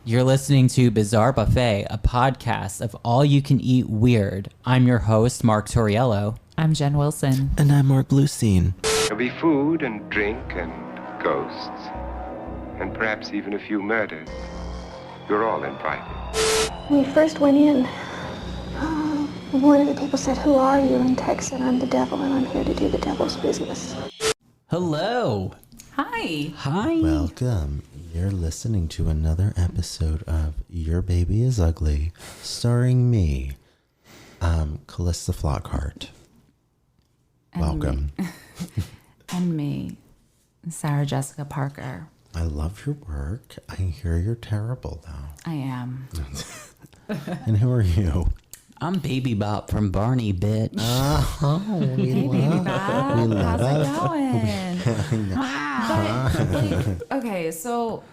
You're listening to Bizarre Buffet, a podcast of all-you-can-eat weird. I'm your host, Mark Torriello. I'm Jen Wilson. And I'm Mark Bluestein. There'll be food and drink and ghosts, and perhaps even a few murders. You're all invited. When we first went in, one of the people said, "Who are you?" And Tex said, "I'm the devil, and I'm here to do the devil's business." Hello. Hi. Hi. Welcome. You're listening to another episode of Your Baby is Ugly, starring me, Callista Flockhart. Welcome. And me, Sarah Jessica Parker. I love your work. I hear you're terrible, though. I am. And who are you? I'm Baby Bop from Barney, bitch. Oh, we Hey, baby love Bob. We love How's it going? Wow. But, like, okay, so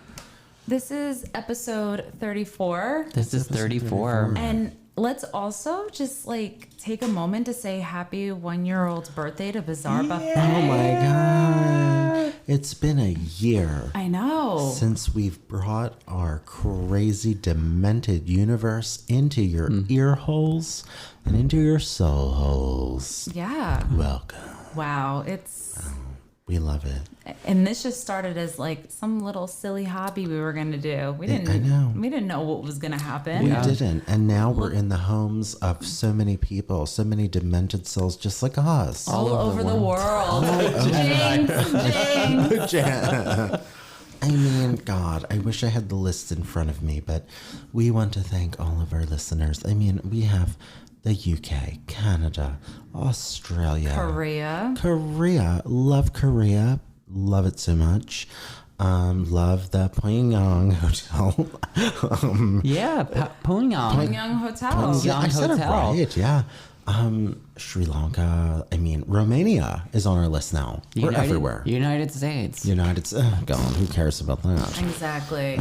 this is episode 34. This is 34. And let's also just like take a moment to say happy 1-year-old's birthday to Bizarre Buffet. Oh my God. It's been a year I know. since we've brought our crazy, demented universe into your ear holes and into your soul holes. Yeah. Welcome. Wow. It's. We love it. And this just started as like some little silly hobby we were gonna do. We didn't. I know. We didn't know what was gonna happen. We didn't. And now we're in the homes of so many people, so many demented souls just like us. All over the world. Jinx. I mean, God, I wish I had the list in front of me, but we want to thank all of our listeners. I mean, we have the UK, Canada, Australia, Korea. Love Korea. Love it so much. Love the Pyongyang Hotel. Yeah, Pyongyang. Pyongyang Hotel. Yeah, I said it Hotel. right. Yeah. Sri Lanka. I mean, Romania is on our list now. We're everywhere. United States. God, who cares about that? Exactly.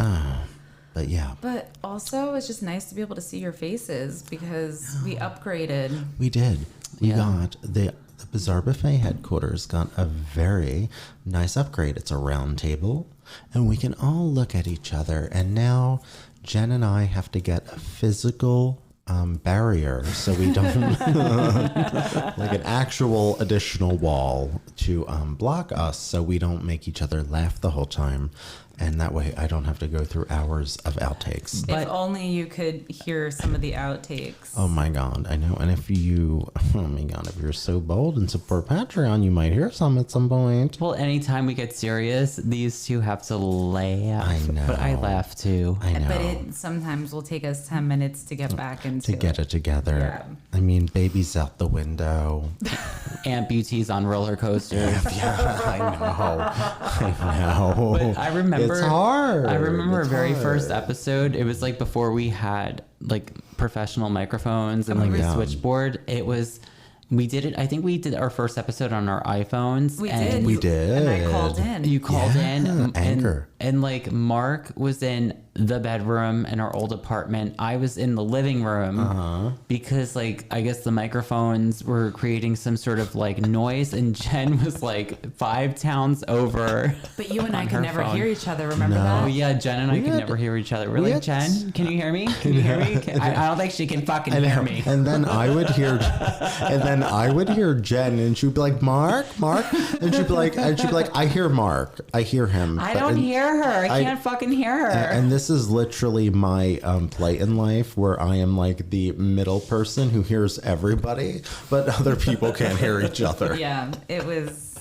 But yeah, But also, it's just nice to be able to see your faces because we upgraded. we did. We Yeah. got the Bizarre Buffet headquarters got a very nice upgrade. It's a round table, and we can all look at each other. And now Jen and I have to get a physical barrier so we don't like an actual additional wall to block us so we don't make each other laugh the whole time, and that way I don't have to go through hours of outtakes. If only you could hear some of the outtakes. Oh my God, I know. And if you're so bold and support Patreon, you might hear some at some point. Well, anytime we get serious, these two have to laugh. I know. But I laugh too. I know. But it sometimes will take us 10 minutes to get back into To get it together. Yeah. I mean, baby's out the window. Amputees on roller coasters. Yeah, I know. But I remember It's hard. I remember It's our very hard. first episode. It was like before we had like professional microphones and like the yeah. switchboard. We did it. I think we did our first episode on our iPhones. We and did. We did. And I called in. You called in. Anchor. And like Mark was in the bedroom in our old apartment. I was in the living room because like I guess the microphones were creating some sort of like noise, and Jen was like 5 towns over. But you and I on could her never phone. hear each other. Remember No. Oh that? yeah, Jen and I could never hear each other. We're like, Jen, can you hear me? Can you hear me? I don't think she can fucking hear me. And then I would hear, Jen, and she'd be like, Mark, and she'd be like, I hear Mark, I hear him. I don't hear her. I can't fucking hear her. And this is literally my plight in life, where I am like the middle person who hears everybody, but other people can't hear each other. Yeah, it was.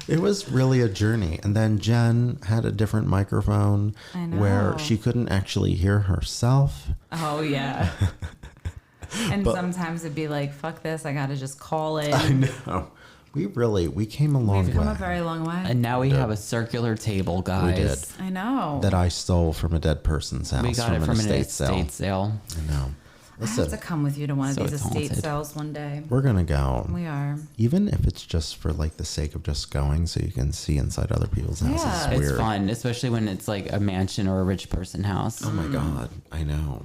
It was really a journey. And then Jen had a different microphone I know. where she couldn't actually hear herself. Oh yeah. And sometimes it'd be like, fuck this, I gotta just call it. I know. We came a long We've come way. a very long way. And now we have a circular table, guys. We did. I know. That I stole from a dead person's house. We got it from an estate estate sale. I know. I have to come with you to one of So these estate talented. sales one day. We're going to go. We are. Even if it's just for like the sake of just going so you can see inside other people's houses. Yeah. It's It's weird. fun, especially when it's like a mansion or a rich person house. Oh my God. I know.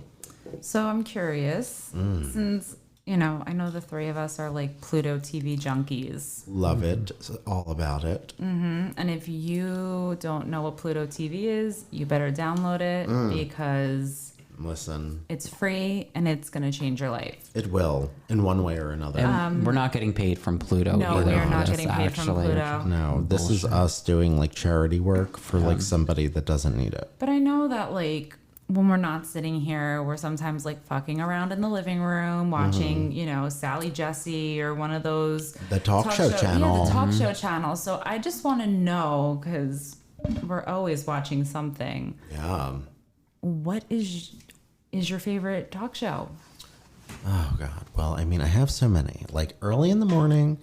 So I'm curious, since you know, I know the three of us are like Pluto TV junkies. Love it. All about it. And if you don't know what Pluto TV is, you better download it because Listen, it's free and it's going to change your life. it will in one way or another. And we're not getting paid from Pluto No, either. we are not That's getting paid from actually- Pluto. No, this is us doing like charity work for like somebody that doesn't need it. But I know that like when we're not sitting here, we're sometimes like fucking around in the living room watching, you know, Sally Jesse or one of those The talk show channel. Yeah, the talk show channel. So I just want to know, because we're always watching something. Yeah. What is your favorite talk show? Oh God. Well, I mean, I have so many. Like early in the morning,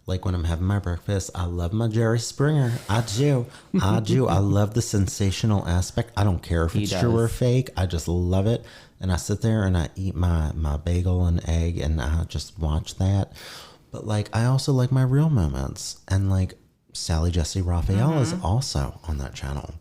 like when I'm having my breakfast, I love my Jerry Springer. I do. I do. I love the sensational aspect. I don't care if He it's true or does. fake. I just love it. And I sit there and I eat my bagel and egg and I just watch that. But like, I also like my real moments. And like Sally Jesse Raphael is also on that channel.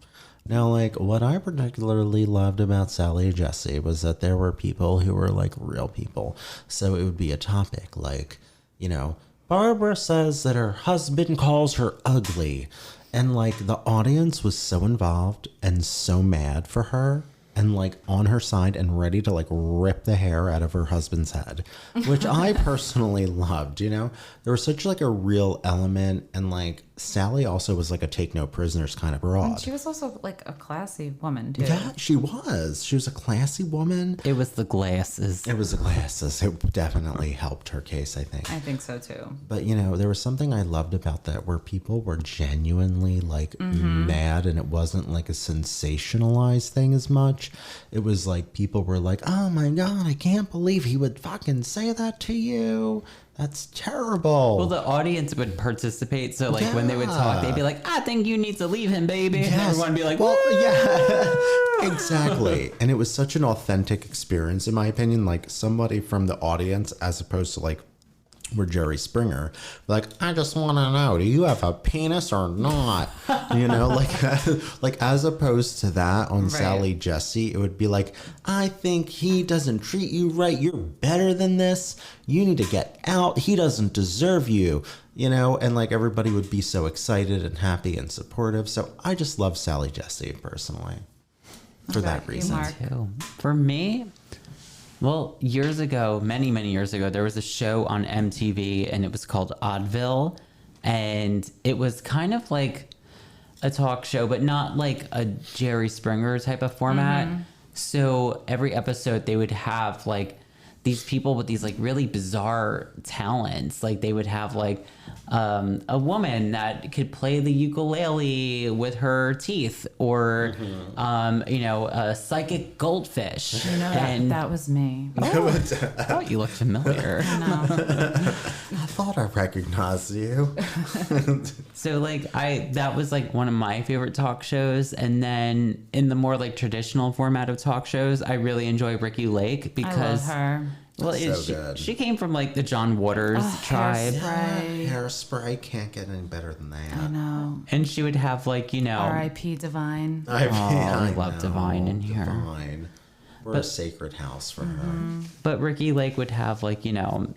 Now, like, what I particularly loved about Sally Jesse was that there were people who were like real people. So it would be a topic like, you know, Barbara says that her husband calls her ugly. And like the audience was so involved and so mad for her and like on her side and ready to like rip the hair out of her husband's head, which I personally loved, you know? There was such like a real element, and like Sally also was like a take no prisoners kind of broad. And she was also like a classy woman too. Yeah, she was. She was a classy woman. It was the glasses. It was the glasses. It definitely helped her case, I think. I think so too. But, you know, there was something I loved about that where people were genuinely like mad, and it wasn't like a sensationalized thing as much. It was like people were like, oh my God, I can't believe he would fucking say that to you. That's terrible. Well, the audience would participate. So, like, when they would talk, they'd be like, I think you need to leave him, baby. And everyone would be like, well, yeah, exactly. And it was such an authentic experience, in my opinion. Like, somebody from the audience, as opposed to like, we're Jerry Springer, like, I just want to know, do you have a penis or not? You know, like as opposed to that on Sally Jesse, it would be like, I think he doesn't treat you right. You're better than this. You need to get out. He doesn't deserve you. You know, and like everybody would be so excited and happy and supportive. So I just love Sally Jesse personally for that about you, reason. Mark? Too. For me, well, years ago, many, many years ago, there was a show on MTV and it was called Oddville. And it was kind of like a talk show, but not like a Jerry Springer type of format. So every episode they would have like these people with these like really bizarre talents. Like they would have like a woman that could play the ukulele with her teeth, or you know, a psychic goldfish. You know, And that was me. I thought you looked familiar. No. I thought I recognized you. So like that was like one of my favorite talk shows. And then in the more like traditional format of talk shows, I really enjoy Ricky Lake because I love her. well, So good. she came from like the John Waters tribe. Hairspray. Hairspray can't get any better than that. I know. And she would have like, you know, R.I.P. Divine. I love Divine in here. Divine. We're a sacred house for her. but Ricky Lake would have like, you know,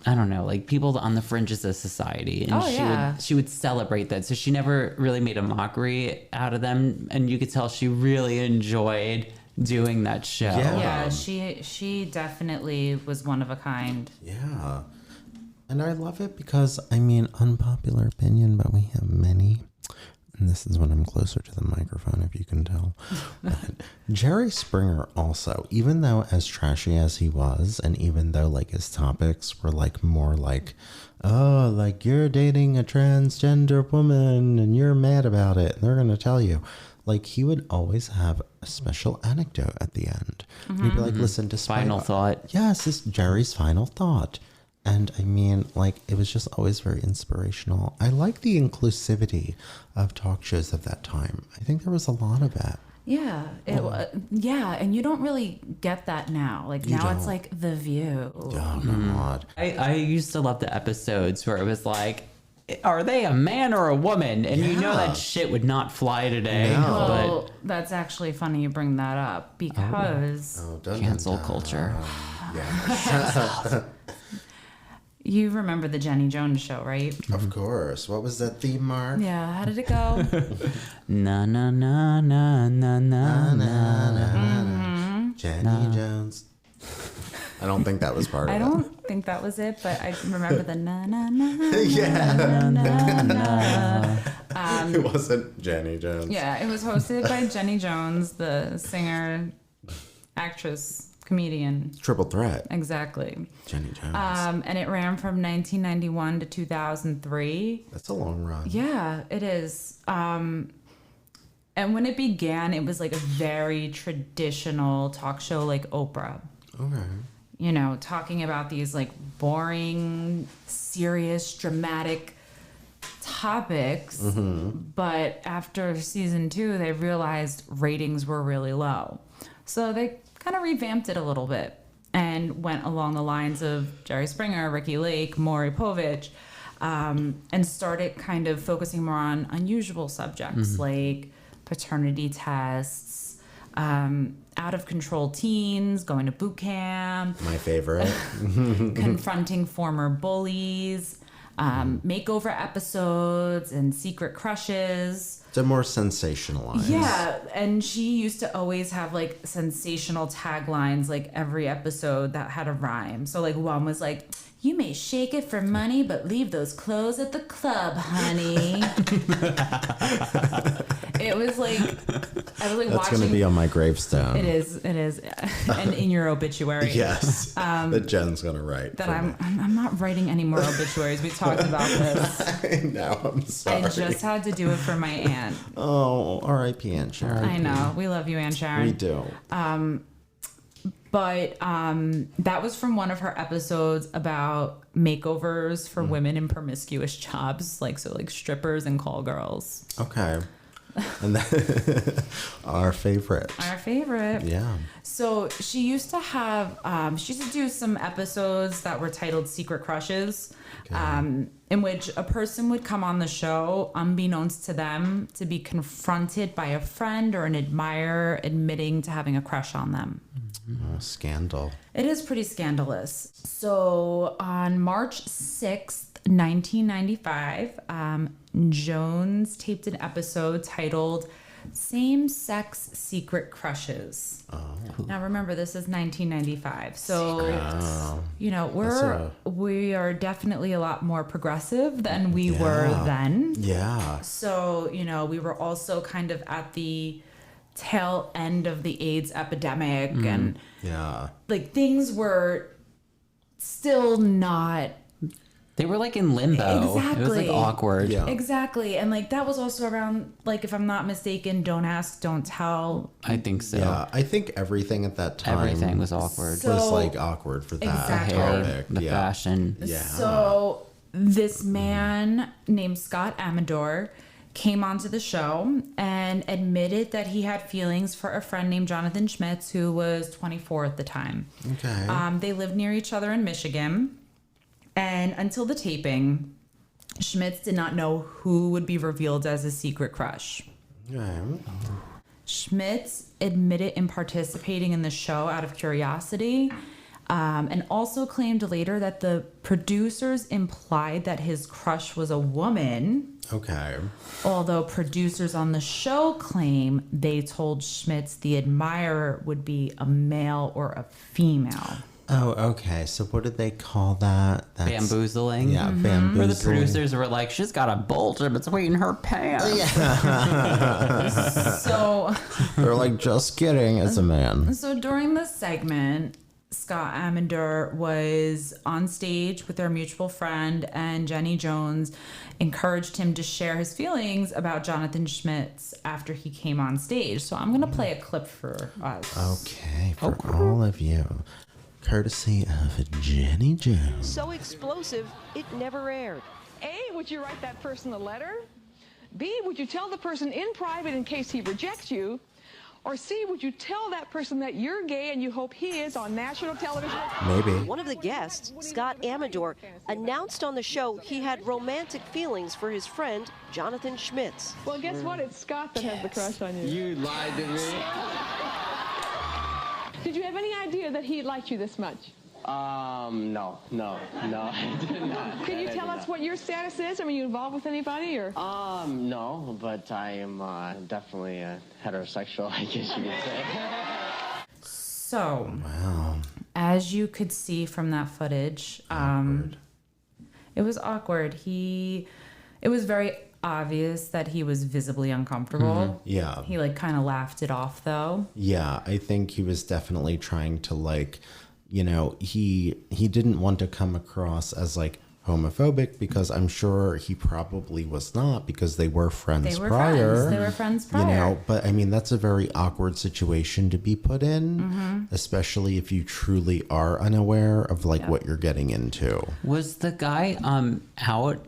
I don't know, like people on the fringes of society, and she would celebrate that. So she never really made a mockery out of them, and you could tell she really enjoyed doing that show. Yeah, she definitely was one of a kind. Yeah. And I love it because, I mean, unpopular opinion, but we have many. And this is when I'm closer to the microphone, if you can tell. But Jerry Springer also, even though as trashy as he was, and even though like his topics were like more like, oh, like you're dating a transgender woman and you're mad about it, and they're going to tell you. Like he would always have a special anecdote at the end. And he'd be like, listen, despite Final thought. Yes, this is Jerry's final thought. And I mean, like, it was just always very inspirational. I like the inclusivity of talk shows of that time. I think there was a lot of that. Yeah, and you don't really get that now. Like now it's like The View. Oh, God. I used to love the episodes where it was like, are they a man or a woman? And you know Yeah. that shit would not fly today. No. Well, that's actually funny you bring that up because Oh, dun, Cancel dun, dun. culture. Yeah. You remember the Jenny Jones show, right? Of course. What was that theme, Mark? Yeah, how did it go? Na na na na na na na. Jenny Jones. I don't think that was part of I it. don't think that was it, but I remember the na na na. Yeah. Na, na. It wasn't Jenny Jones. Yeah, it was hosted by Jenny Jones, the singer, actress, comedian. Triple threat. Exactly. Jenny Jones. And it ran from 1991 to 2003. That's a long run. Yeah, it is. And when it began, it was like a very traditional talk show like Oprah. Okay. You know, talking about these like boring, serious, dramatic topics. But after season 2, they realized ratings were really low. So they kind of revamped it a little bit and went along the lines of Jerry Springer, Ricky Lake, Maury Povich, and started kind of focusing more on unusual subjects like paternity tests, out of control teens, going to boot camp, My favorite. confronting former bullies, makeover episodes, and secret crushes. They're more sensationalized. Yeah, and she used to always have like sensational taglines like every episode that had a rhyme. So like one was like, "You may shake it for money, but leave those clothes at the club, honey." It was like, I was like That's watching. going to be on my gravestone. It is, and in your obituary. Yes. That Jen's going to write. That for me. I'm not writing any more obituaries. We talked about this. I know. I'm sorry. I just had to do it for my aunt. Oh, R.I.P. Aunt Sharon. I know. We love you, Aunt Sharon. We do. But that was from one of her episodes about makeovers for women in promiscuous jobs, like strippers and call girls. Okay. And then our favorite. Our favorite. Yeah. So she used to have, she used to do some episodes that were titled Secret Crushes, in which a person would come on the show, unbeknownst to them, to be confronted by a friend or an admirer admitting to having a crush on them. Oh, scandal. It is pretty scandalous. So on March 6th, 1995, Jones taped an episode titled Same-Sex Secret Crushes. Oh. Now remember, this is 1995. So, you know, we are definitely a lot more progressive than we were then. Yeah. So, you know, we were also kind of at the tail end of the AIDS epidemic and Yeah. like things were still not They were like in limbo. It was Exactly. like awkward. Yeah. exactly, and like that was also around, like, if I'm not mistaken, Don't Ask, Don't Tell. I think so. Yeah. I think everything at that time Everything was awkward. So- was like awkward for that Exactly. topic. The yeah. fashion. Yeah. So this man named Scott Amador came onto the show and admitted that he had feelings for a friend named Jonathan Schmitz, who was 24 at the time. Okay. They lived near each other in Michigan. And until the taping, Schmitz did not know who would be revealed as a secret crush. Okay. Schmitz admitted in participating in the show out of curiosity, and also claimed later that the producers implied that his crush was a woman, Okay. although producers on the show claim they told Schmitz the admirer would be a male or a female. Oh, okay. So what did they call that? That's, Bamboozling. Yeah, Mm-hmm. bamboozling. Where the producers were like, she's got a bulge in between her pants. So, They're like, just kidding, it's a man. so during this segment, Scott Amador was on stage with their mutual friend, and Jenny Jones encouraged him to share his feelings about Jonathan Schmitz after he came on stage. So I'm going to play a clip for us. Okay, for all of you. Courtesy of Jenny Jones. So explosive, it never aired. A, would you write that person a letter? B, would you tell the person in private in case he rejects you? Or C, would you tell that person that you're gay and you hope he is on national television? Maybe. One of the guests, Scott Amador, announced on the show he had romantic feelings for his friend, Jonathan Schmitz. Well, guess what? It's Scott that has the crush on you. You lied to me. Did you have any idea that he liked you this much? No, I did not. Can you tell us what your status is? Are you involved with anybody, or? No, but I am definitely heterosexual, I guess you could say. So, Wow. as you could see from that footage, it was awkward. It was very obvious that he was visibly uncomfortable. Yeah. He like kind of laughed it off though. Yeah, I think he was definitely trying to like, you know, he didn't want to come across as like homophobic, because I'm sure he probably was not, because they were friends prior. They were friends prior. You know, but I mean, that's a very awkward situation to be put in, especially if you truly are unaware of like what you're getting into. Was the guy out?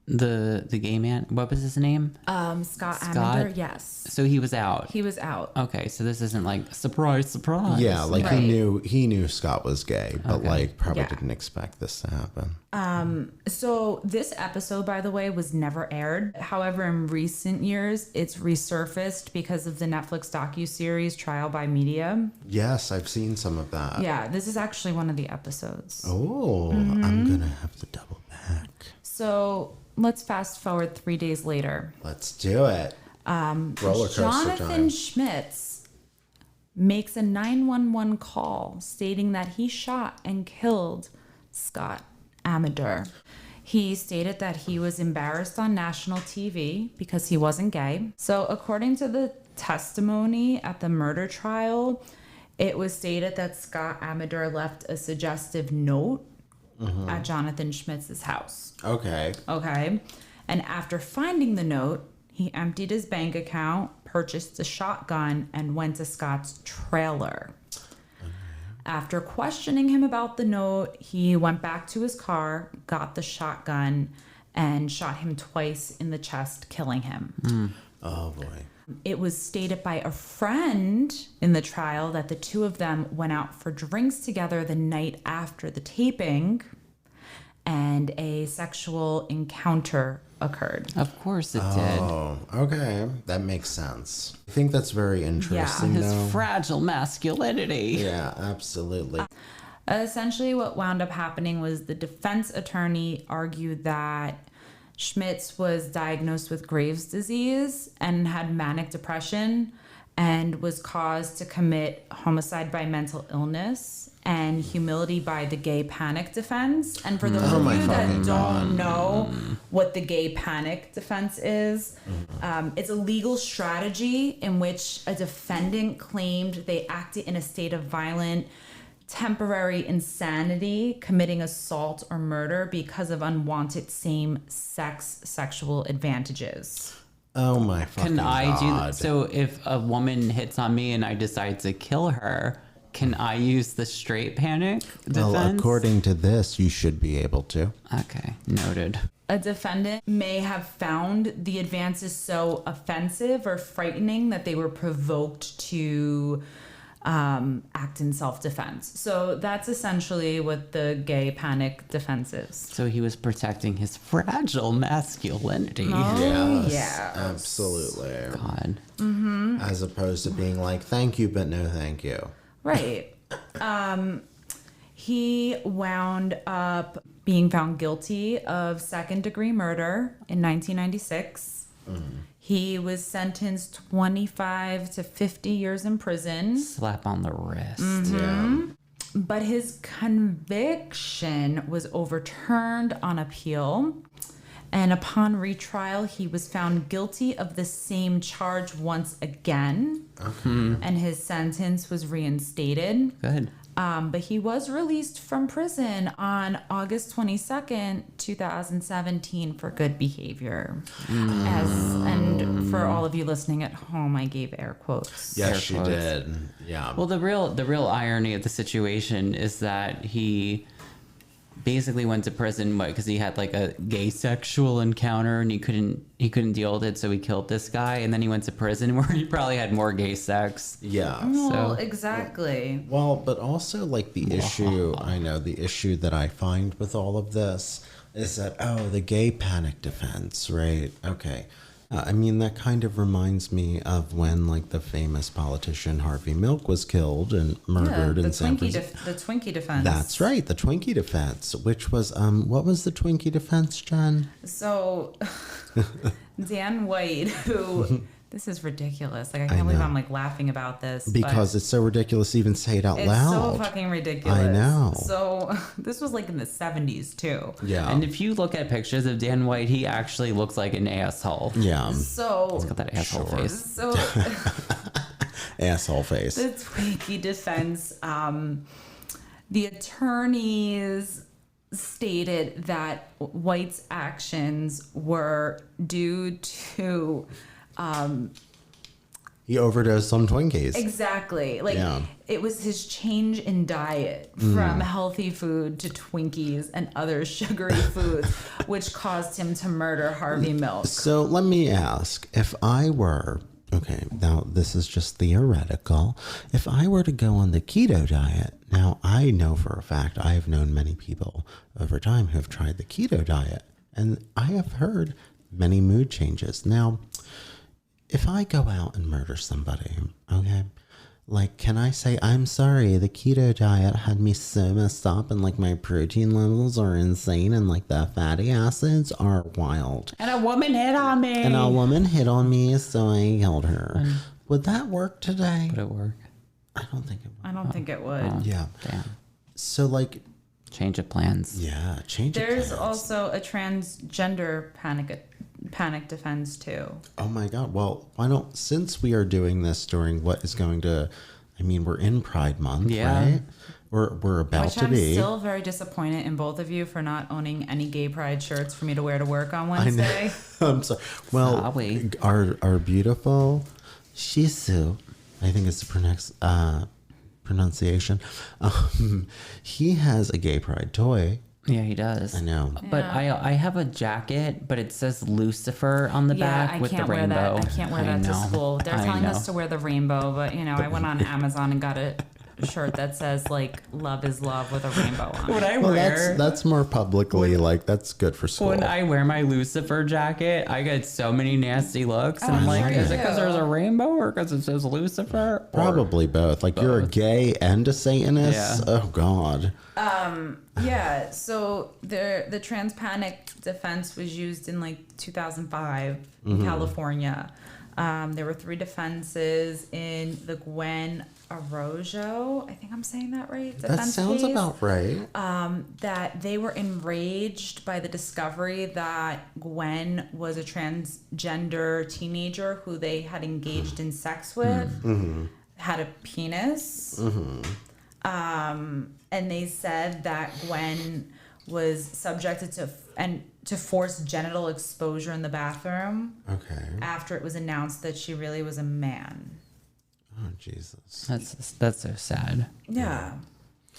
The gay man, what was his name? Scott Amador, yes. So he was out. He was out. Okay, so this isn't like surprise. Yeah, like Right. he knew Scott was gay, but Okay. like probably Yeah. didn't expect this to happen. So this episode, by the way, was never aired. However, in recent years, it's resurfaced because of the Netflix docuseries Trial by Media. Yes, I've seen some of that. Yeah, this is actually one of the episodes. Oh, I'm gonna have to double back. So let's fast forward 3 days later. Let's do it. Roller coaster Jonathan time. Schmitz makes a 911 call stating that he shot and killed Scott Amador. He stated that he was embarrassed on national TV because he wasn't gay. So according to the testimony at the murder trial, it was stated that Scott Amador left a suggestive note at Jonathan Schmitz's house. Okay. Okay. And after finding the note, he emptied his bank account, purchased a shotgun, and went to Scott's trailer. After questioning him about the note, he went back to his car, got the shotgun, and shot him twice in the chest, killing him. Oh boy. It was stated by a friend in the trial that the two of them went out for drinks together the night after the taping, and a sexual encounter occurred. Of course it did. Oh, okay. That makes sense. I think that's very interesting. His though. fragile masculinity. Yeah, absolutely. Essentially, what wound up happening was the defense attorney argued that Schmitz was diagnosed with Graves' disease and had manic depression and was caused to commit homicide by mental illness and humility by the gay panic defense. And for those of you that don't know what the gay panic defense is, it's a legal strategy in which a defendant claimed they acted in a state of violent temporary insanity, committing assault or murder because of unwanted same-sex sexual advantages. Oh my fucking Can I God. do so? If a woman hits on me and I decide to kill her, can I use the straight panic defense? Well, according to this, you should be able to. Okay, noted. A defendant may have found the advances so offensive or frightening that they were provoked to act in self-defense. So that's essentially what the gay panic defense is. So he was protecting his fragile masculinity. Oh, Yes, yeah. absolutely. God. As opposed to being like, thank you, but no thank you. Right. He wound up being found guilty of second-degree murder in 1996. He was sentenced 25 to 50 years in prison, Slap on the wrist. Yeah. but his conviction was overturned on appeal. And upon retrial, he was found guilty of the same charge once again. And his sentence was reinstated. Good. But he was released from prison on August 22nd, 2017 for good behavior. And for all of you listening at home, I gave air quotes. Yes, Air she quotes. did. Yeah. Well, the real irony of the situation is that he basically went to prison because he had like a gay sexual encounter and he couldn't deal with it, so he killed this guy, and then he went to prison where he probably had more gay sex. yeah. Well, exactly. Well, but also like the issue that I find with all of this is that, the gay panic defense, right? Okay. I mean, that kind of reminds me of when, like, the famous politician Harvey Milk was killed and murdered in San Francisco. The Twinkie defense. That's right, the Twinkie defense, which was, what was the Twinkie defense, Jen? So, Dan White, who... This is ridiculous. Like, I can't believe I'm, like, laughing about this. Because it's so ridiculous to even say it out loud. It's so fucking ridiculous. I know. So, this was, like, in the 70s, too. Yeah. And if you look at pictures of Dan White, he actually looks like an asshole. Yeah. So... He's got that asshole face. So... Asshole face. The Twinkie defense, the attorneys stated that White's actions were due to... He overdosed on Twinkies. Exactly. Like, it was his change in diet from healthy food to Twinkies and other sugary foods, which caused him to murder Harvey Milk. So let me ask, if I were, okay, now this is just theoretical, if I were to go on the keto diet, now I know for a fact, I have known many people over time who have tried the keto diet, and I have heard many mood changes. Now, if I go out and murder somebody, okay, like, can I say, I'm sorry, the keto diet had me so messed up and, like, my protein levels are insane and, like, the fatty acids are wild. And a woman hit on me. So I killed her. Would that work today? Would it work? I don't think it would. I don't think it would. Yeah. Damn. So, like... Change of plans. Yeah, change of plans. There's also a transgender panic defense too. Oh my God. Well, why don't, since we are doing this during what is going to, I mean, we're in Pride Month, right? We're about to be. I'm still very disappointed in both of you for not owning any gay pride shirts for me to wear to work on Wednesday. I'm sorry. Well, our beautiful Shisu, I think it's the pronunciation. He has a gay pride toy. Yeah, he does. I know. But I have a jacket, but it says Lucifer on the back with the rainbow. I can't wear that to school. They're telling us to wear the rainbow, but you know, I went on Amazon and got a shirt that says like "Love is love" with a rainbow on it. When I wear that's more publicly like that's good for school. When I wear my Lucifer jacket, I get so many nasty looks. And I'm like, is it because there's a rainbow or because it says Lucifer? Probably both. Like both. You're a gay and a Satanist. Yeah. Oh God. Yeah. So the trans panic defense was used in like 2005 in California. There were 3 defenses in the Gwen Arroyo, I think I'm saying that right? That sounds case, about right. That they were enraged by the discovery that Gwen was a transgender teenager who they had engaged in sex with, had a penis. And they said that Gwen was subjected to forced genital exposure in the bathroom. Okay. After it was announced that she really was a man. Oh Jesus. That's so sad. Yeah.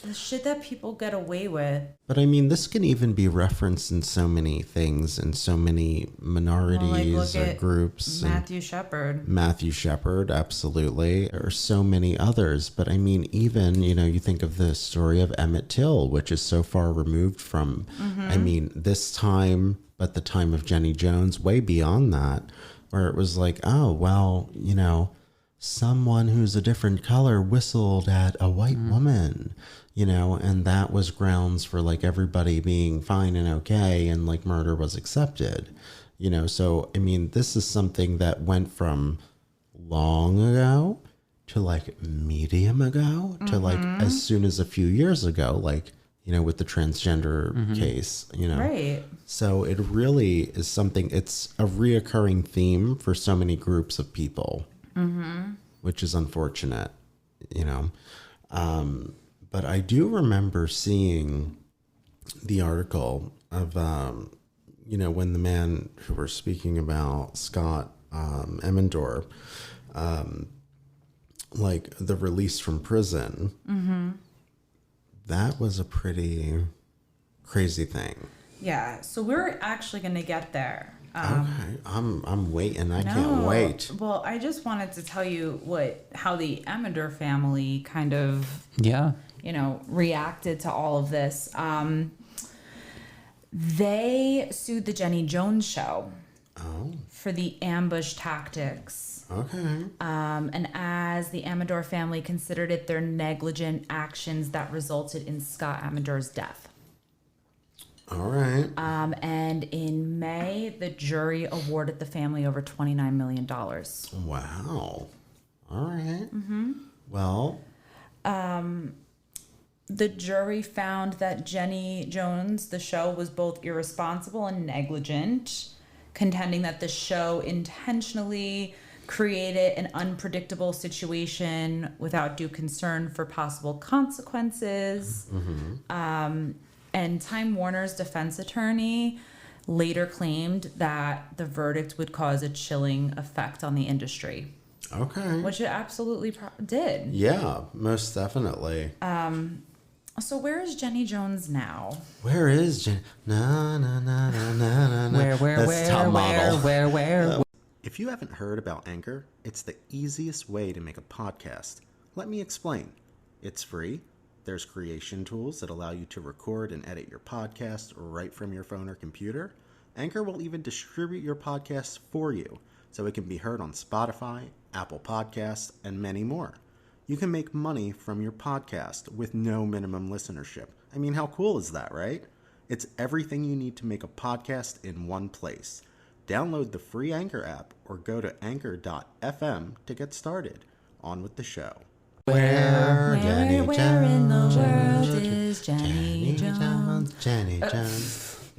The shit that people get away with. But I mean, this can even be referenced in so many things, in so many minorities or groups. Matthew Shepard. Matthew Shepard, absolutely. There are so many others. But I mean, even, you know, you think of the story of Emmett Till, which is so far removed from, I mean, this time, but the time of Jenny Jones, way beyond that, where it was like, oh, well, you know, someone who's a different color whistled at a white woman, you know, and that was grounds for like everybody being fine and okay, and like murder was accepted, you know. So I mean, this is something that went from long ago to like medium ago to like as soon as a few years ago, like, you know, with the transgender case, you know. Right. So it really is something, it's a reoccurring theme for so many groups of people. Which is unfortunate, you know. But I do remember seeing the article of, you know, when the man who we're speaking about, Scott Emendor, like the release from prison. That was a pretty crazy thing. Yeah. So we're actually going to get there. Okay, I'm waiting. I can't wait. Well, I just wanted to tell you how the Emender family kind of, you know, reacted to all of this. They sued the Jenny Jones show for the ambush tactics. Okay. And as the Amador family considered it their negligent actions that resulted in Scott Amador's death. All right. And in May, the jury awarded the family over $29 million. Wow. All right. Well, the jury found that Jenny Jones, the show, was both irresponsible and negligent, contending that the show intentionally created an unpredictable situation without due concern for possible consequences. And Time Warner's defense attorney later claimed that the verdict would cause a chilling effect on the industry. okay. Which it absolutely did. Yeah, most definitely. So where is Jenny Jones now? Where is Jen? Na na na na na na. That's top model. Where? If you haven't heard about Anchor, it's the easiest way to make a podcast. Let me explain. It's free. There's creation tools that allow you to record and edit your podcast right from your phone or computer. Anchor will even distribute your podcast for you, so it can be heard on Spotify, Apple Podcasts, and many more. You can make money from your podcast with no minimum listenership. I mean, how cool is that, right? It's everything you need to make a podcast in one place. Download the free Anchor app or go to anchor.fm to get started. On with the show. Where in the world is Jenny Jones? Jenny Jones.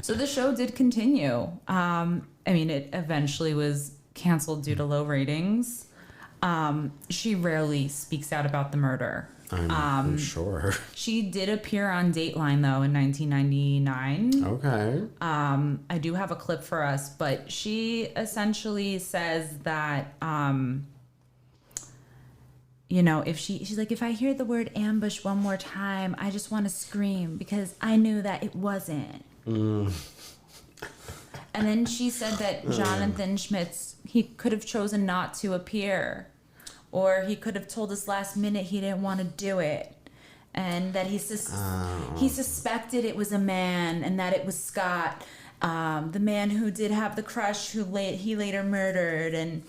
So the show did continue. It eventually was canceled due to low ratings. She rarely speaks out about the murder. I'm sure. She did appear on Dateline, though, in 1999. Okay. I do have a clip for us, but she essentially says that, she's like, if I hear the word ambush one more time, I just want to scream because I knew that it wasn't. And then she said that Jonathan Schmitz, he could have chosen not to appear, or he could have told us last minute he didn't want to do it, and that he suspected it was a man and that it was Scott, the man who did have the crush who he later murdered, and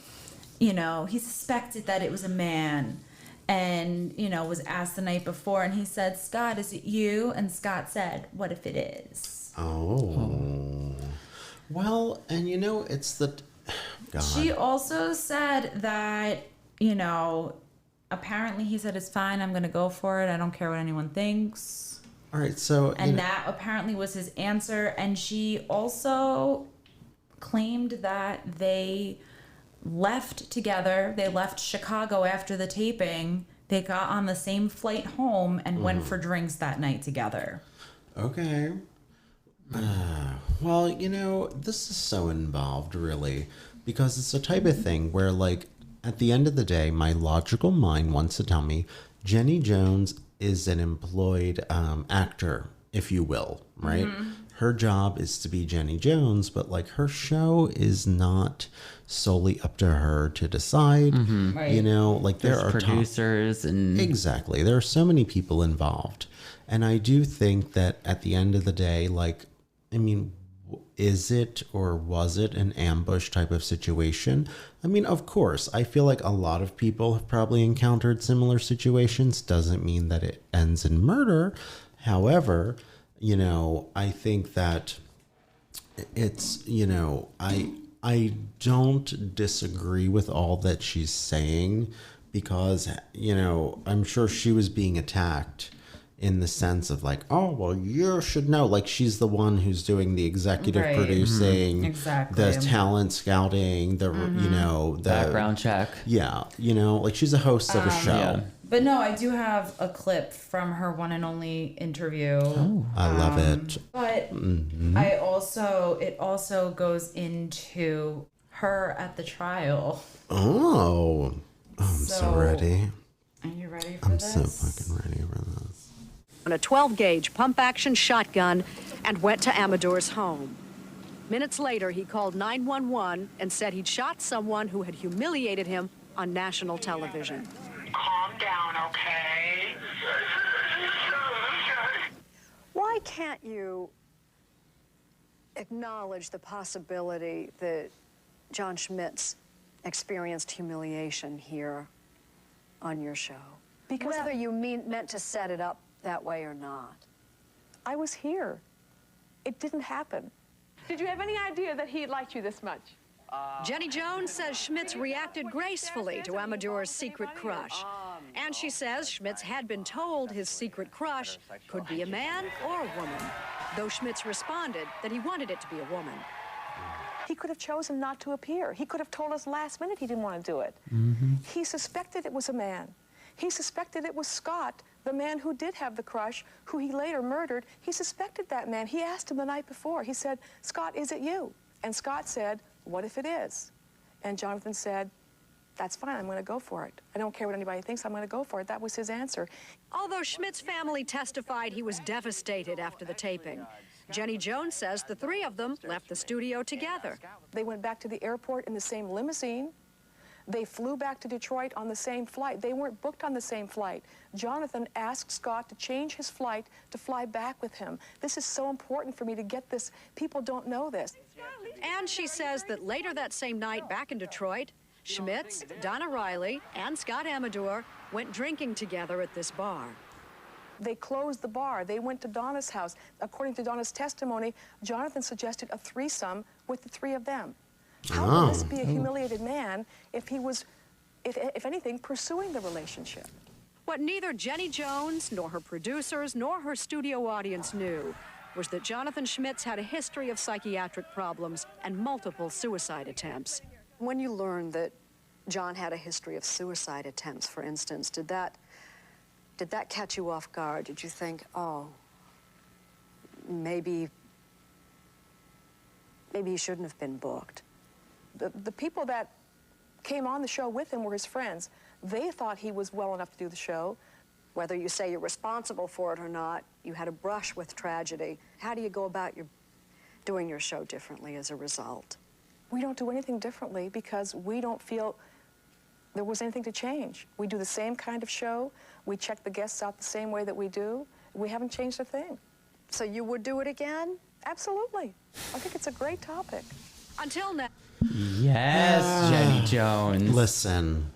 he suspected that it was a man, and was asked the night before, and he said, "Scott, is it you?" And Scott said, "What if it is?" Oh. Well, and it's the... God. She also said that, apparently he said, "It's fine, I'm going to go for it. I don't care what anyone thinks." All right, so... And that apparently was his answer. And she also claimed that they left together. They left Chicago after the taping. They got on the same flight home and went for drinks that night together. Okay. Well, this is so involved, really, because it's the type of thing where, at the end of the day, my logical mind wants to tell me Jenny Jones is an employed actor, if you will, right? Mm-hmm. Her job is to be Jenny Jones, but, her show is not solely up to her to decide. Mm-hmm. Right. There are producers and... Exactly. There are so many people involved. And I do think that at the end of the day, is it or was it an ambush type of situation? Of course, I feel like a lot of people have probably encountered similar situations. Doesn't mean that it ends in murder. However, I think that it's, I don't disagree with all that she's saying because, I'm sure she was being attacked in the sense of oh, well, you should know. She's the one who's doing the executive producing, exactly, the talent scouting, the, the background check. Yeah. She's a host of a show. Yeah. But no, I do have a clip from her one and only interview. Oh, I love it. But it also goes into her at the trial. Oh, I'm so ready. Are you ready for this? I'm so fucking ready for this. On a 12-gauge pump-action shotgun and went to Amador's home. Minutes later, he called 911 and said he'd shot someone who had humiliated him on national television. Calm down, okay? Why can't you acknowledge the possibility that John Schmitz experienced humiliation here on your show? Because whether you meant to set it up that way or not. I was here. It didn't happen. Did you have any idea that he liked you this much? Jenny Jones says Schmitz reacted gracefully to Amador's secret crush. And she says Schmitz had been told his secret crush could be a man or a woman, though Schmitz responded that he wanted it to be a woman. He could have chosen not to appear. He could have told us last minute he didn't want to do it. He suspected it was a man. He suspected it was Scott, the man who did have the crush, who he later murdered. He suspected that man. He asked him the night before. He said, Scott, is it you? And Scott said, what if it is? And Jonathan said, that's fine, I'm going to go for it. I don't care what anybody thinks, I'm going to go for it. That was his answer. Although Schmidt's family testified he was devastated after the taping, Jenny Jones says the three of them left the studio together. They went back to the airport in the same limousine. They flew back to Detroit on the same flight. They weren't booked on the same flight. Jonathan asked Scott to change his flight to fly back with him. This is so important for me to get this. People don't know this. And she says that later that same night back in Detroit, Schmitz, Donna Riley, and Scott Amador went drinking together at this bar. They closed the bar. They went to Donna's house. According to Donna's testimony, Jonathan suggested a threesome with the three of them. How could this be a humiliated man if he was, if anything, pursuing the relationship? What neither Jenny Jones, nor her producers, nor her studio audience knew was that Jonathan Schmitz had a history of psychiatric problems and multiple suicide attempts. When you learned that John had a history of suicide attempts, for instance, did that catch you off guard? Did you think, oh, maybe he shouldn't have been booked? The people that came on the show with him were his friends. They thought he was well enough to do the show. Whether you say you're responsible for it or not, you had a brush with tragedy. How do you go about doing your show differently as a result? We don't do anything differently because we don't feel there was anything to change. We do the same kind of show. We check the guests out the same way that we do. We haven't changed a thing. So you would do it again? Absolutely. I think it's a great topic. Until now. Yes, Jenny Jones. Listen,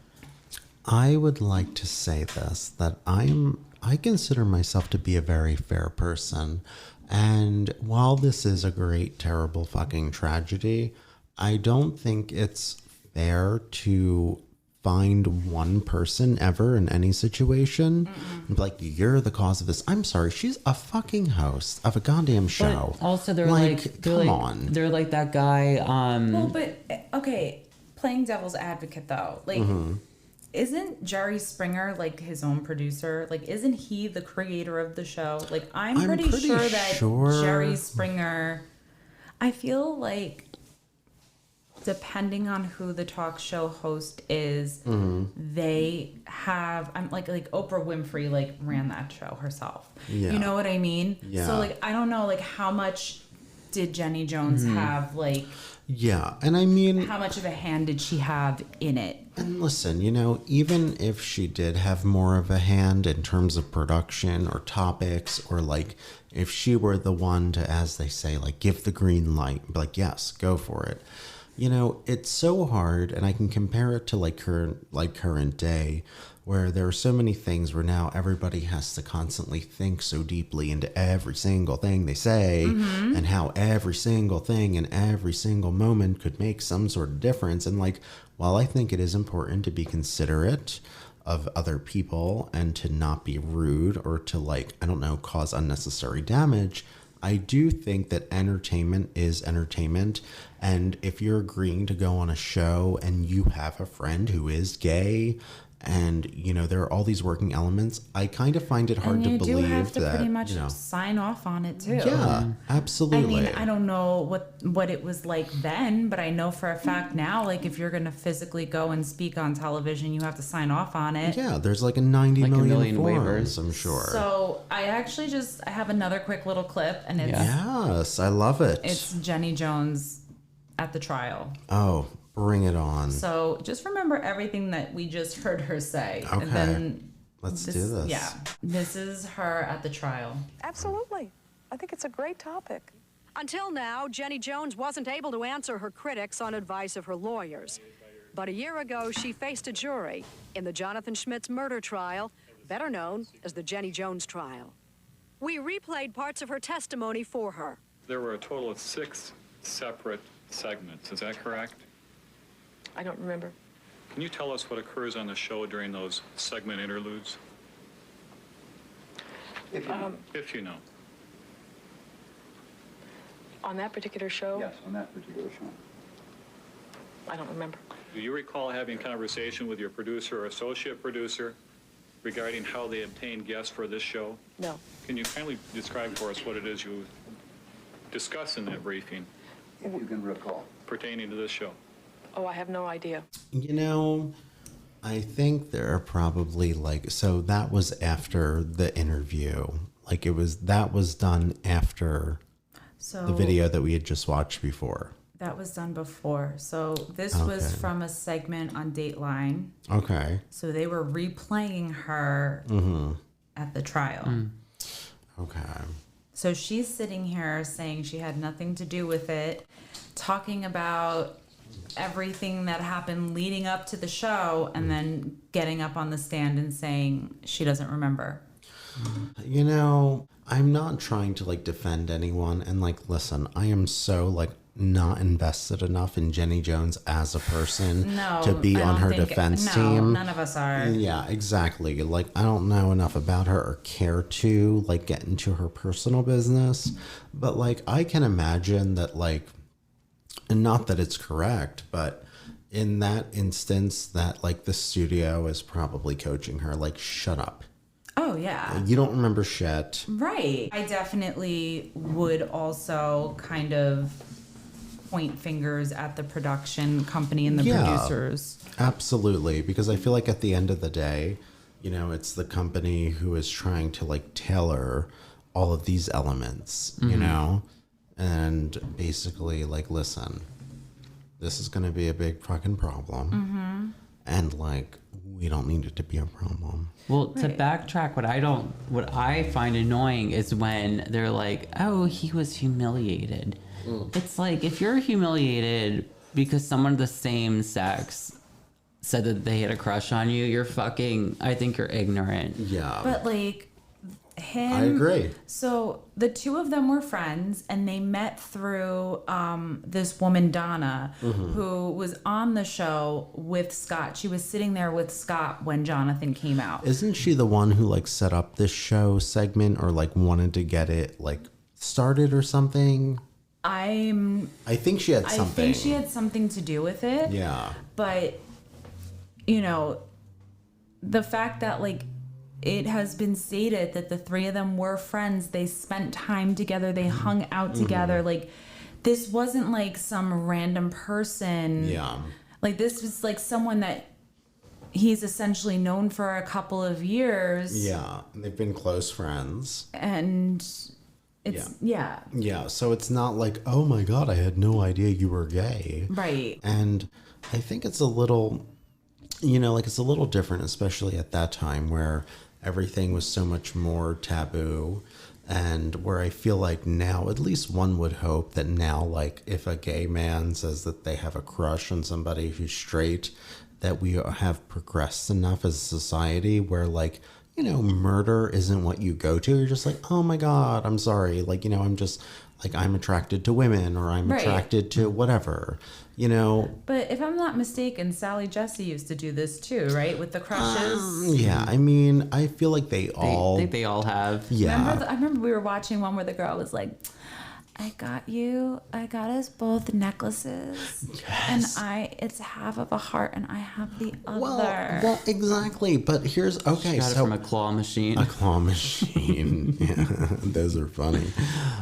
I would like to say this, that I consider myself to be a very fair person. And while this is a great, terrible fucking tragedy, I don't think it's fair to find one person ever in any situation and be like, you're the cause of this. I'm sorry, she's a fucking host of a goddamn show. But also, they're like, come on. They're like that guy. Well, but okay, playing devil's advocate though, like, isn't Jerry Springer like his own producer? Like, isn't he the creator of the show? Like, I'm pretty sure that Jerry Springer. I feel like, depending on who the talk show host is, they have, I'm like Oprah Winfrey like ran that show herself. Yeah. You know what I mean? Yeah. So like, I don't know, like how much did Jenny Jones have, like, yeah, and I mean, how much of a hand did she have in it? And listen, you know, even if she did have more of a hand in terms of production or topics, or like if she were the one to, as they say, like give the green light, be like, yes, go for it. You know, it's so hard, and I can compare it to like current day, where there are so many things where now everybody has to constantly think so deeply into every single thing they say, and how every single thing in every single moment could make some sort of difference. And like, while I think it is important to be considerate of other people and to not be rude or to, like, I don't know, cause unnecessary damage, I do think that entertainment is entertainment. And if you're agreeing to go on a show and you have a friend who is gay, and, you know, there are all these working elements, I kind of find it hard to believe that, you do have to pretty much sign off on it too. Yeah, absolutely. I mean, I don't know what it was like then, but I know for a fact now, like, if you're going to physically go and speak on television, you have to sign off on it. Yeah, there's like a 90 million forms, I'm sure. So I actually I have another quick little clip, and it's... Yes, I love it. It's Jenny Jones at the trial. Oh, bring it on. So just remember everything that we just heard her say. Okay. And then let's do this. Yeah. This is her at the trial. Absolutely. I think it's a great topic. Until now, Jenny Jones wasn't able to answer her critics on advice of her lawyers. But a year ago, she faced a jury in the Jonathan Schmitz murder trial, better known as the Jenny Jones trial. We replayed parts of her testimony for her. There were a total of 6 separate segments, is that correct? I don't remember. Can you tell us what occurs on the show during those segment interludes? If you know. On that particular show? Yes, on that particular show. I don't remember. Do you recall having conversation with your producer or associate producer regarding how they obtained guests for this show? No. Can you kindly describe for us what it is you discuss in that briefing? If you can recall. Pertaining to this show. Oh, I have no idea. You know, I think there are probably so that was after the interview. That was done after the video that we had just watched before. That was done before. So this was from a segment on Dateline. Okay. So they were replaying her at the trial. Okay. So she's sitting here saying she had nothing to do with it, talking about everything that happened leading up to the show, and then getting up on the stand and saying she doesn't remember. You know, I'm not trying to defend anyone, and listen, I am so not invested enough in Jenny Jones as a person to be on her defense team. None of us are. Yeah, exactly. I don't know enough about her or care to get into her personal business, but I can imagine that and not that it's correct, but in that instance that the studio is probably coaching her shut up. Oh, yeah. You don't remember shit. Right. I definitely would also kind of point fingers at the production company and the producers. Absolutely. Because I feel at the end of the day, it's the company who is trying to tailor all of these elements, you know? And basically listen, this is going to be a big fucking problem. And we don't need it to be a problem. Well, to backtrack, what I find annoying is when they're like, oh, he was humiliated. It's if you're humiliated because someone of the same sex said that they had a crush on you, I think you're ignorant. Yeah. But him, I agree. So the two of them were friends, and they met through this woman Donna, who was on the show with Scott. She was sitting there with Scott when Jonathan came out. Isn't she the one who set up this show segment or wanted to get it started or something? I think she had something. I think she had something to do with it. Yeah. But the fact that it has been stated that the three of them were friends. They spent time together. They hung out together. This wasn't some random person. Yeah. This was someone that he's essentially known for a couple of years. Yeah. And they've been close friends. And it's, yeah. Yeah. So it's not oh my God, I had no idea you were gay. Right. And I think it's a little, it's a little different, especially at that time where everything was so much more taboo, and where I feel now, at least one would hope that now, if a gay man says that they have a crush on somebody who's straight, that we have progressed enough as a society where murder isn't what you go to. You're just oh my God, I'm sorry. I'm just I'm attracted to women, or I'm attracted to whatever. But if I'm not mistaken, Sally Jesse used to do this too, right? With the crushes. Yeah, I mean, I feel like they all have. Yeah. I remember we were watching one where the girl was I got us both necklaces. Yes. And it's half of a heart and I have the other. Well, exactly. But here's, okay. She got it from a claw machine. A claw machine. Yeah, those are funny.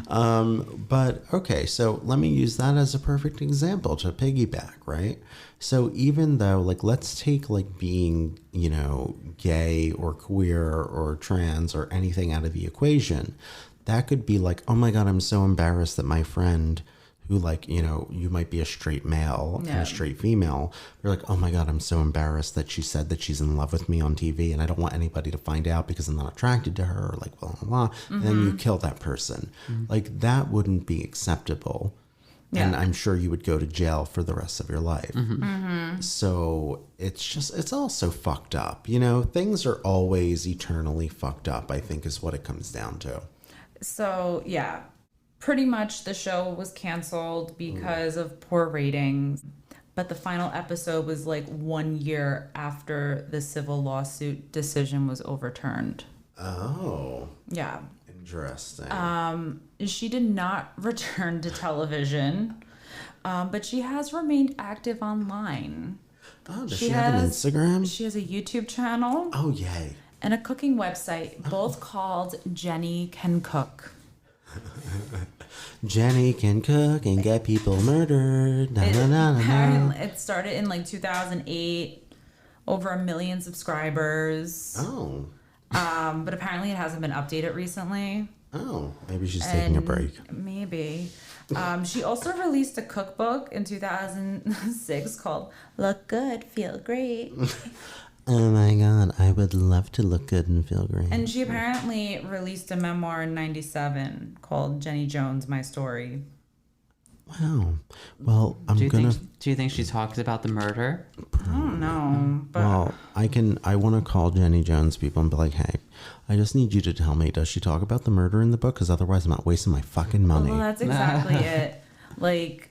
But okay, so let me use that as a perfect example to piggyback, right? So even though, let's take being, gay or queer or trans or anything out of the equation. That could be oh my God, I'm so embarrassed that my friend who like, you know, you might be a straight male and Yeah. a straight female. You're like, oh my God, I'm so embarrassed that she said that she's in love with me on TV and I don't want anybody to find out because I'm not attracted to her, or like, blah, blah, blah. And then you kill that person. Like, that wouldn't be acceptable. And I'm sure you would go to jail for the rest of your life. So it's all so fucked up. You know, things are always eternally fucked up, I think is what it comes down to. So, yeah, pretty much the show was canceled because of poor ratings. But the final episode was like 1 year after the civil lawsuit decision was overturned. Oh. Yeah. Interesting. She did not return to television, but she has remained active online. Oh, does she have an Instagram? She has a YouTube channel. Oh, yay. And a cooking website, both called Jenny Can Cook. Jenny can cook and get people murdered. It started in like 2008, over 1 million subscribers. Oh. But apparently it hasn't been updated recently. Oh, maybe she's taking a break. Maybe. She also released a cookbook in 2006 called Look Good, Feel Great. Oh my God, I would love to look good and feel great. And she apparently released a memoir in 97 called Jenny Jones, My Story. Wow. Well, Do you think she talks about the murder? I don't know. But Well, I want to call Jenny Jones people and be like, hey, I just need you to tell me, does she talk about the murder in the book? Because otherwise I'm not wasting my fucking money. Well, that's exactly it. Like,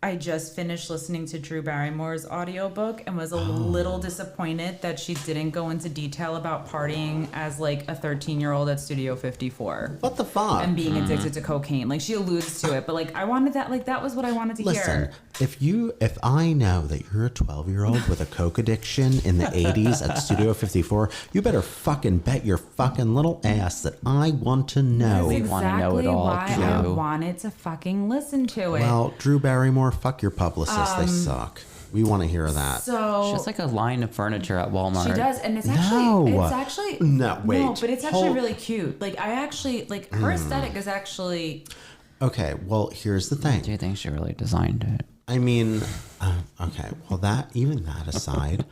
I just finished listening to Drew Barrymore's audiobook and was a little disappointed that she didn't go into detail about partying as like a 13-year-old at Studio 54. What the fuck? And being addicted to cocaine. Like, she alludes to it, but like, I wanted that, like, that was what I wanted to Listen, hear. if I know that you're a 12-year-old with a coke addiction in the 80s at Studio 54, you better fucking bet your fucking little ass that I want to know. That's exactly why I wanted to fucking listen to it. Well, Drew Barrymore, fuck your publicists. They suck. We want to hear that. So she has like a line of furniture at Walmart. She does, and it's actually no, wait. No, but it's actually really cute. Like, I actually like her aesthetic is actually Okay, well, here's the thing. Do you think she really designed it? I mean, okay, well, that aside,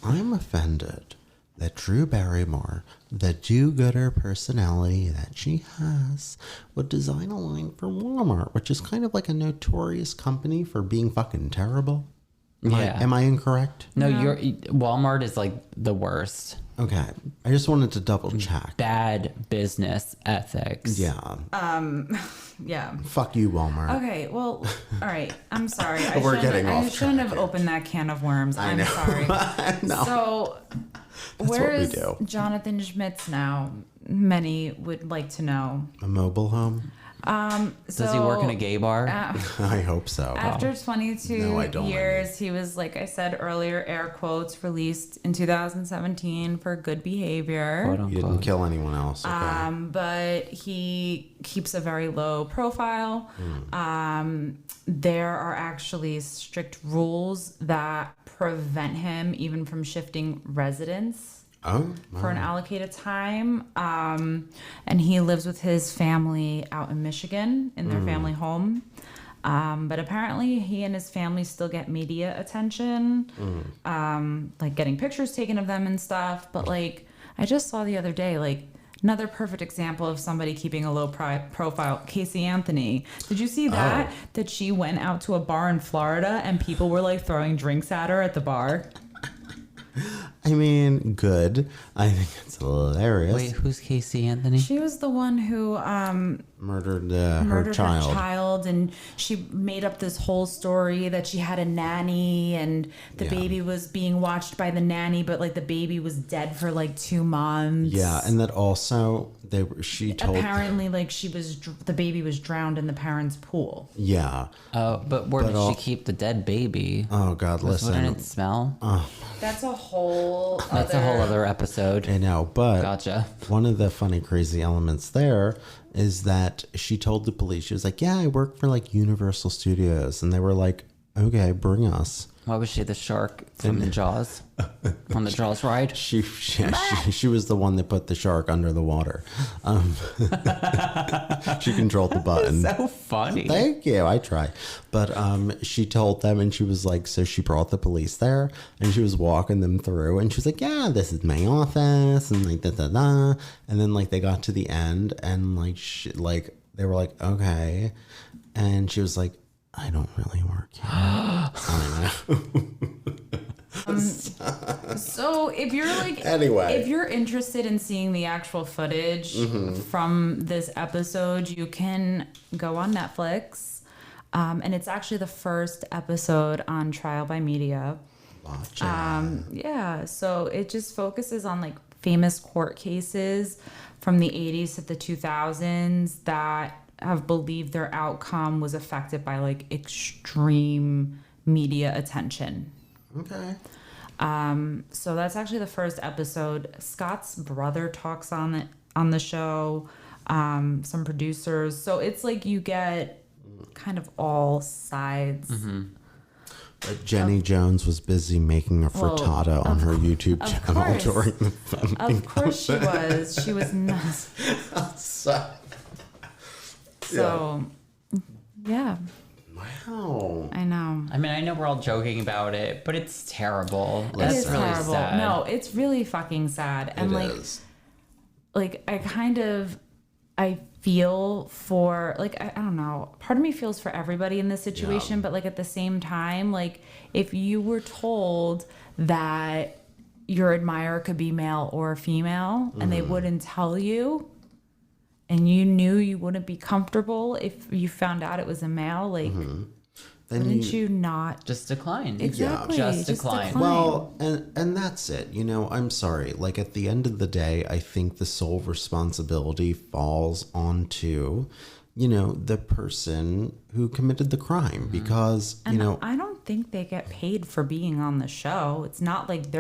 I'm offended that Drew Barrymore, the do-gooder personality that she has, would design a line for Walmart, which is kind of like a notorious company for being fucking terrible. Am I incorrect? No, Walmart is like the worst. Okay, I just wanted to double check. Bad business ethics. Yeah. yeah. Fuck you, Walmart. Okay, well, all right. I'm sorry. I shouldn't have opened that can of worms. I'm sorry. No. So, where is Jonathan Schmitz now? Many would like to know. A mobile home? Does he work in a gay bar? I hope so. After 22 years, he was, like I said earlier, air quotes, released in 2017 for good behavior. He didn't kill anyone else. Okay. But he keeps a very low profile. There are actually strict rules that prevent him even from shifting residence. For an allocated time. And he lives with his family out in Michigan in their family home. But apparently he and his family still get media attention, like getting pictures taken of them and stuff. But like, I just saw the other day, like, another perfect example of somebody keeping a low profile, Casey Anthony. Did you see that? That she went out to a bar in Florida and people were like throwing drinks at her at the bar? I mean, good. I think it's hilarious. Wait, who's Casey Anthony? She was the one who murdered her child, and she made up this whole story that she had a nanny and the baby was being watched by the nanny, but like the baby was dead for like 2 months. Yeah, and that also she told apparently like the baby was drowned in the parents' pool. Yeah. Oh, but where did she keep the dead baby? Oh God, listen. Wouldn't it smell? That's a whole other episode. I know, but gotcha. One of the funny, crazy elements there is that she told the police, she was like, yeah, I work for like Universal Studios. And they were like, okay, bring us. Why was she the shark from the Jaws? On the Jaws ride? She was the one that put the shark under the water. She controlled the button. So funny. Thank you. I try. But she told them, and she was like, so she brought the police there, and she was walking them through, and she was like, yeah, this is my office, and like da. And then like they got to the end, and like they were like, okay, and she was like, I don't really work here. I know. So if you're like, Anyway. if you're interested in seeing the actual footage from this episode, you can go on Netflix. And it's actually the first episode on Trial by Media. Watch Yeah. So it just focuses on like famous court cases from the 80s to the 2000s that have believed their outcome was affected by like extreme media attention. Okay. So that's actually the first episode. Scott's brother talks on the show, some producers. So it's like you get kind of all sides. But Jenny Jones was busy making a frittata on her YouTube channel during the filming. Of course she was. She was nuts. So, yeah. Wow. I know. I mean, I know we're all joking about it, but it's terrible. It That's is really terrible. sad. No, it's really fucking sad. And like I feel for, like, I don't know, part of me feels for everybody in this situation, but like at the same time, like if you were told that your admirer could be male or female and they wouldn't tell you, and you knew you wouldn't be comfortable if you found out it was a male, like, wouldn't you not just decline? Exactly. Yeah, just decline. Well, and that's it. You know, I'm sorry. Like at the end of the day, I think the sole responsibility falls onto, you know, the person who committed the crime because, and you know, I don't think they get paid for being on the show. It's not like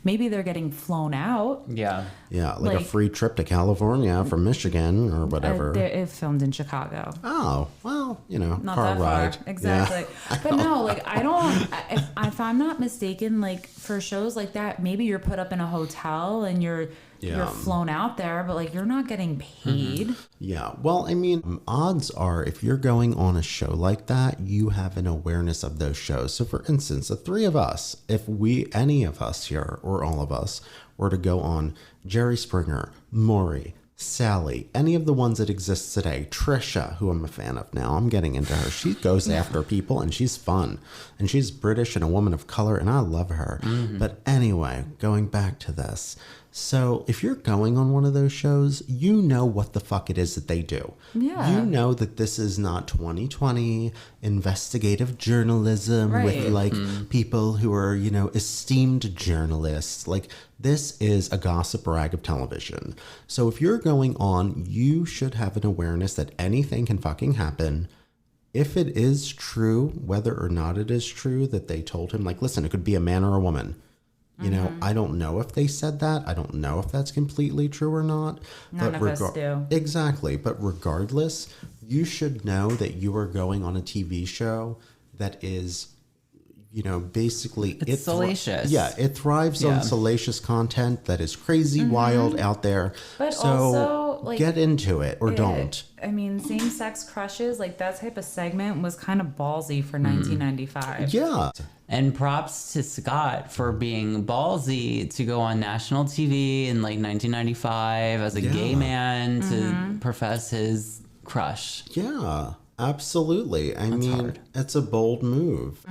maybe they're getting flown out. Yeah. Yeah, like a free trip to California from Michigan or whatever. It filmed in Chicago. Oh, well, you know, Not car that ride. far. Exactly. Yeah. But no, like I don't, if I'm not mistaken, like for shows like that, maybe you're put up in a hotel and you're flown out there, but like you're not getting paid. Yeah. Well, I mean, odds are if you're going on a show like that, you have an awareness of those shows. So for instance, the three of us, if any of us here or all of us were to go on Jerry Springer, Maury, Sally, any of the ones that exist today, Trisha, who I'm a fan of now, I'm getting into her. She goes after people and she's fun and she's British and a woman of color and I love her. But anyway, going back to this. So if you're going on one of those shows, you know what the fuck it is that they do. Yeah. You know that this is not 2020 investigative journalism with like people who are, you know, esteemed journalists. Like this is a gossip rag of television. So if you're going on, you should have an awareness that anything can fucking happen. If it is true, whether or not it is true that they told him, like, listen, it could be a man or a woman. You know, I don't know if they said that. I don't know if that's completely true or not. None of us do. Exactly. But regardless, you should know that you are going on a TV show that is, you know, basically... It's salacious. It thrives on salacious content that is crazy, wild, out there. But so also, like, get into it or don't. I mean, same-sex crushes, like that type of segment was kind of ballsy for 1995. Yeah. And props to Scott for being ballsy to go on national TV in like 1995 as a gay man to profess his crush. Yeah, absolutely. I mean, it's a bold move.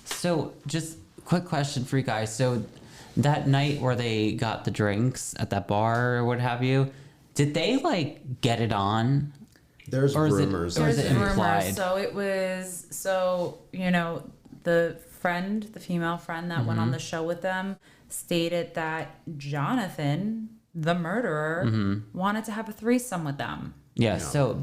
So just quick question for you guys. So that night where they got the drinks at that bar or what have you, did they like get it on? There's rumors. Or is it implied? So it was, you know, the female friend that went on the show with them stated that Jonathan, the murderer, wanted to have a threesome with them. Yeah, so...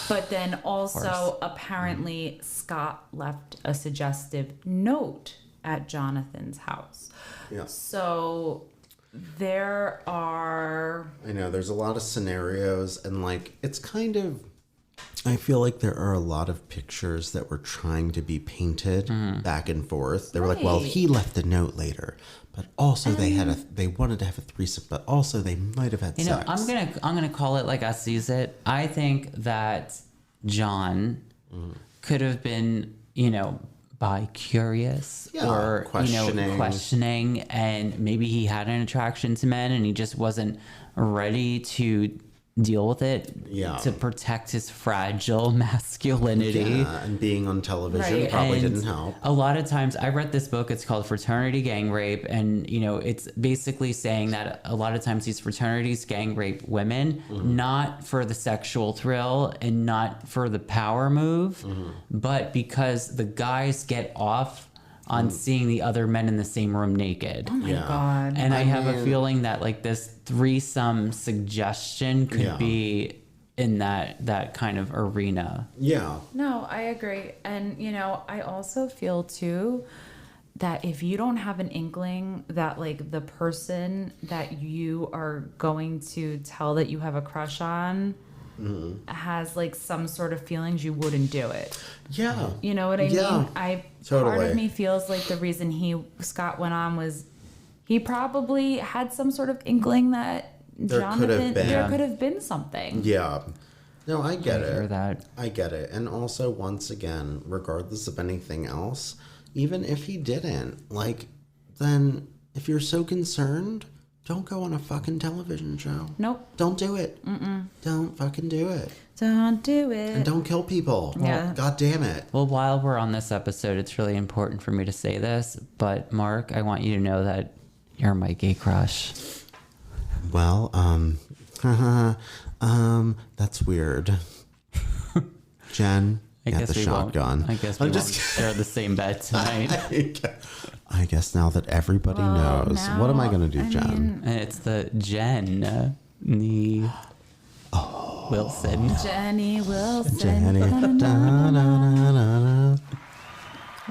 But then also, apparently, Scott left a suggestive note at Jonathan's house. Yeah. So there are... I know, there's a lot of scenarios, and like, it's kind of... I feel like there are a lot of pictures that were trying to be painted back and forth. They were like, well, he left a note later, but also they wanted to have a threesome, but also they might have had sex. I'm gonna call it like I sees it. I think that John could have been, bi-curious or questioning, and maybe he had an attraction to men and he just wasn't ready to deal with it to protect his fragile masculinity. And being on television probably didn't help. A lot of times, I read this book, it's called Fraternity Gang Rape, and it's basically saying that a lot of times these fraternities gang rape women, not for the sexual thrill and not for the power move, but because the guys get off on seeing the other men in the same room naked. Oh my God. And I have a feeling that like this threesome suggestion could be in that kind of arena. Yeah. No, I agree. And, I also feel too that if you don't have an inkling that like the person that you are going to tell that you have a crush on has like some sort of feelings, you wouldn't do it. Yeah. You know what I mean? Part of Totally. me feels like the reason Scott went on was he probably had some sort of inkling that there could have been something. Yeah. No, I get it. hear that. I get it. And also, once again, regardless of anything else, even if he didn't, then if you're so concerned, don't go on a fucking television show. Nope. Don't do it. Don't fucking do it. Don't do it. And don't kill people. Yeah. God damn it. Well, while we're on this episode, it's really important for me to say this, but Mark, I want you to know that you're my gay crush. Well, that's weird. Jen, get the shotgun. I guess we won't share the same bed tonight. I guess now that everybody knows, what am I going to do, Jen? And it's the Jen Wilson. Jenny Wilson. Jenny.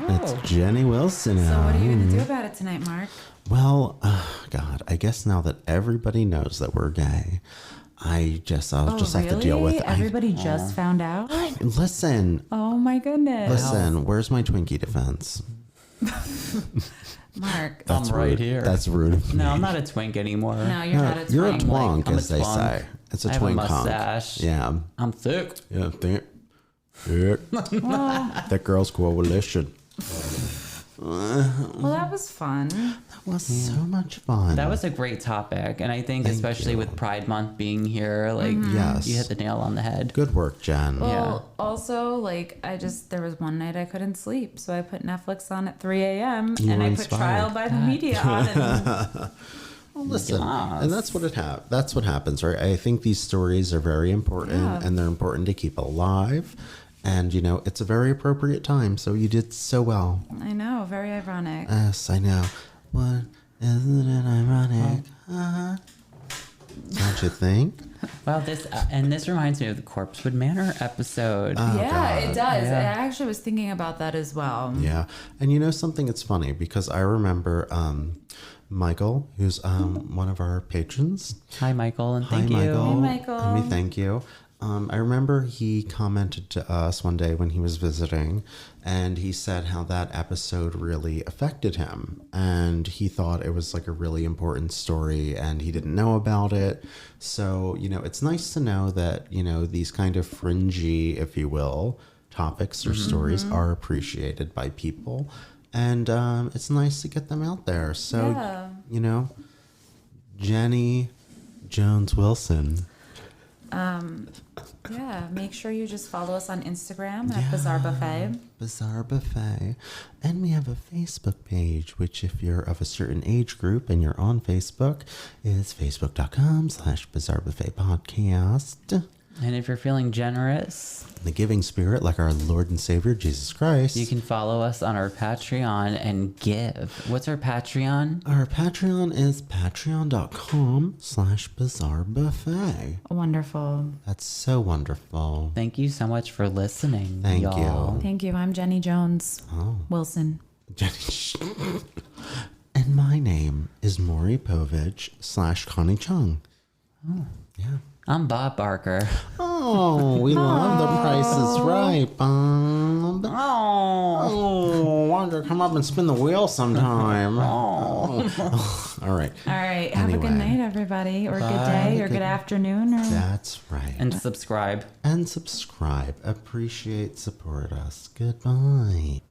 It's Jenny Wilson. So what are you going to do about it tonight, Mark? Well, God, I guess now that everybody knows that we're gay, I'll just have to deal with it. Everybody just found out? Listen. Oh my goodness. Listen, where's my Twinkie defense? Mark. That's I'm right rude. here. That's rude of me. No, I'm not a twink anymore. No, you're not a twink. You're a twonk, I'm as a they twonk. say. It's a I have twink a honk. mustache. Yeah. I'm thick. Yeah, thick. That girl's coalition. Well, that was fun. That was so much fun. That was a great topic, and I think especially with Pride Month being here, Yes. you hit the nail on the head. Good work, Jen. Well, also, there was one night I couldn't sleep, so I put Netflix on at 3 a.m. You and were I put inspired. Trial by the Media on. And Well, listen, and that's what that's what happens, right? I think these stories are very important, and they're important to keep alive. And, it's a very appropriate time, so you did so well. I know, very ironic. Yes, I know. What? Isn't it ironic? Don't you think? Well, this reminds me of the Corpsewood Manor episode. Oh, yeah, God. it does. Yeah. I actually was thinking about that as well. Yeah. And something, it's funny because I remember Michael, who's one of our patrons. Hi, Michael, and thank you. Hey, Michael. Let me thank you. I remember he commented to us one day when he was visiting, and he said how that episode really affected him. And he thought it was like a really important story, and he didn't know about it. So, it's nice to know that, these kind of fringy, if you will, topics or stories are appreciated by people. And it's nice to get them out there. So, Jenny Jones Wilson. Yeah, make sure you just follow us on Instagram at Bizarre Buffet. Bizarre Buffet. And we have a Facebook page, which if you're of a certain age group and you're on Facebook, is facebook.com/Bizarre Buffet Podcast. And if you're feeling generous, the giving spirit, like our Lord and Savior, Jesus Christ. You can follow us on our Patreon and give. What's our Patreon? Our Patreon is patreon.com/Bizarre Buffet. Wonderful. That's so wonderful. Thank you so much for listening. Thank y'all. you. Thank you. I'm Jenny Jones Wilson. Jenny. And my name is Maury Povich /Connie Chung. Oh. Yeah. I'm Bob Barker. Oh. Oh, we love The Price is Right, Bob. Oh, why don't you come up and spin the wheel sometime? Oh. All right. All right. Have a good night, everybody, or a good day, or good afternoon. Or... That's right. And subscribe. And subscribe. Appreciate, support us. Goodbye.